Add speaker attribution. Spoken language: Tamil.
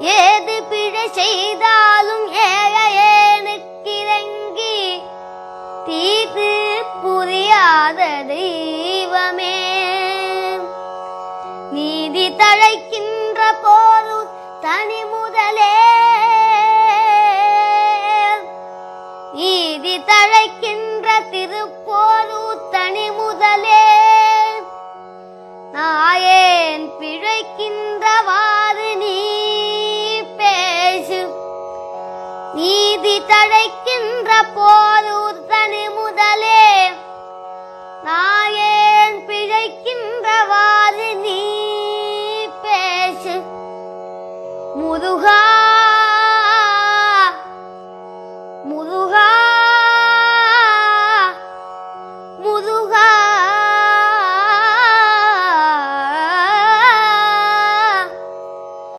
Speaker 1: ஏது பிழை செய்தாலும் ஏழையேனுக்கிறங்கி தீது புரியாத தெய்வமே. நீதி தழைக்கின்ற போது தனி முதலே, நீதி தழைக்கின்ற திருப்போது தனி முதலே, நாயேன் பிழைக்கின்றவாறு நீ பேசு. நீதி தழைக்கின்ற போது தனி முதலே, நாயேன் பிழைக்கின்றவாறு நீ பேசு. முருகா